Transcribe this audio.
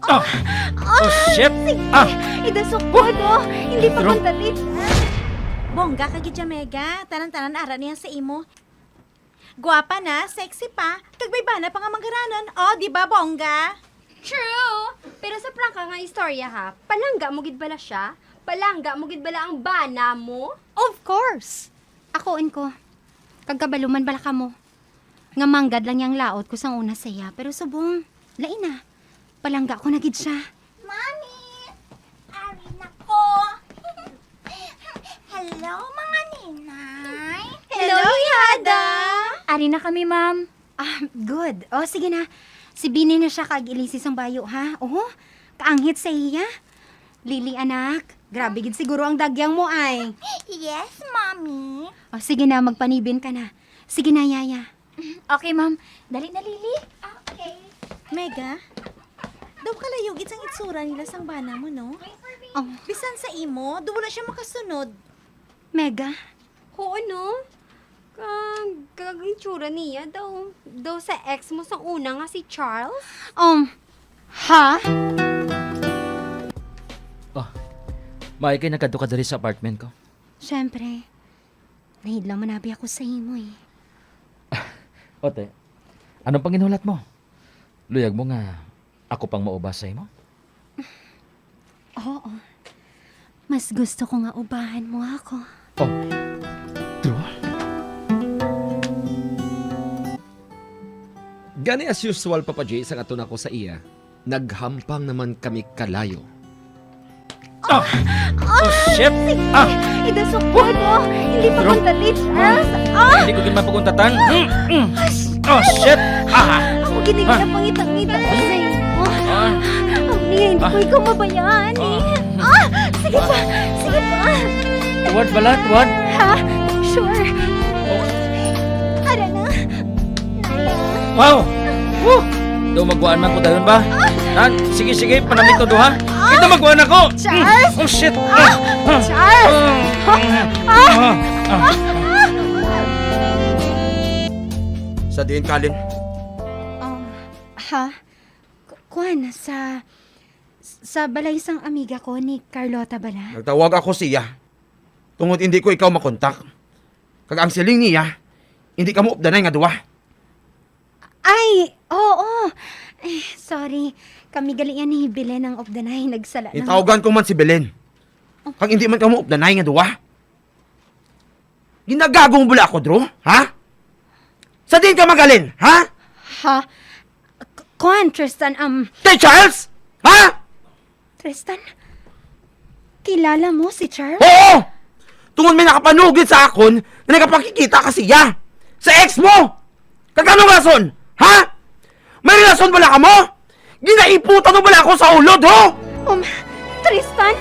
Oh, oh shit! Idasukod, Hindi pa Pero- magdalit. Bongga ka gidya, Mega. Tanan-tanan ara niya sa imo. Guwapa na, sexy pa. Kagbayba na pa nga manggaranon. Di ba, Bongga? True! Pero sa prangka nga istorya ha, palangga mo gid bala siya? Palangga mo gid bala ang bana mo? Of course. Akoin ko. Kagkabaluman bala ka mo. Nga manggad lang yang laot ko sang una saya. Pero subong, lain na. Palangga ko na gid siya. Mami! Ari na ko! Hello, mga ninay! Hello, Yada! Ari na kami, ma'am. Good. Sige na. Si Bini na siya kag-ilisis ang bayo, ha? Kaanghit sa iya. Lili, anak. Grabe gid siguro ang dagyang mo, ay. Yes, Mommy. Sige na, magpanibin ka na. Sige na, Yaya. Okay, ma'am. Dali na, Lili. Okay. Mega, daw kalayog ang itsura nila sang bana mo, no? Oh, Bisan sa imo, daw wala siya makasunod. Mega. Oo, no? Kag-itsura niya daw sa ex mo sa una nga si Charles? Ha? May kay nagkadto ka diri sa apartment ko. Siyempre. Nahidlang manabi ako sa imo, eh. Ote, anong panginulat mo? Luyag mo nga, ako pang maubas sa imo? Oo. Mas gusto ko nga ubahan mo ako. Oh, true? Gani as usual, Papa J, sa ato ko sa iya, naghampang naman kami kalayo. Oh shit! Idasukod, Hindi pa Pero- magdalit, Charles. Hindi ko mapaguntatan. Oh shit! Ako ginigil na pangitang-ngita ko sa imo. Hindi ko ikaw mabayani. Sige pa. Tuwad balat, tuwad. Ha? Sure. Ara na. Wow! Woo! Daw magwaan man ko dayon ba? Sige, panamit to duha. Kita magwaan ako! Charles! Oh shit! Charles! Sa diin, Kalin, Ha? Kuan, sa balay isang amiga ko ni Carlota bala. nagtawag ako siya. Tungod hindi ko ikaw makontak. Kag ang siling niya, hindi ka mo updanay nga duwa. Ay, oo. Sorry. Kami galingan ni Belen ang of the night. Nagsala ng... Itawagan ko man si Belen. Kag hindi man ka mo updanay nga duwa. Ginagagong bula ako, Drew, ha? Sa diin ka magalin, ha? Ha? Kuan, Tristan, Kay Charles? Ha? Tristan? Kilala mo si Charles? Oo! Tungod may nakapanugid sa akon na nagapakikita ka siya. Sa ex mo! Kagano rason? Ha? May relasyon bala ka mo? Ginaiputan mo bala ako sa ulod, ho? Tristan?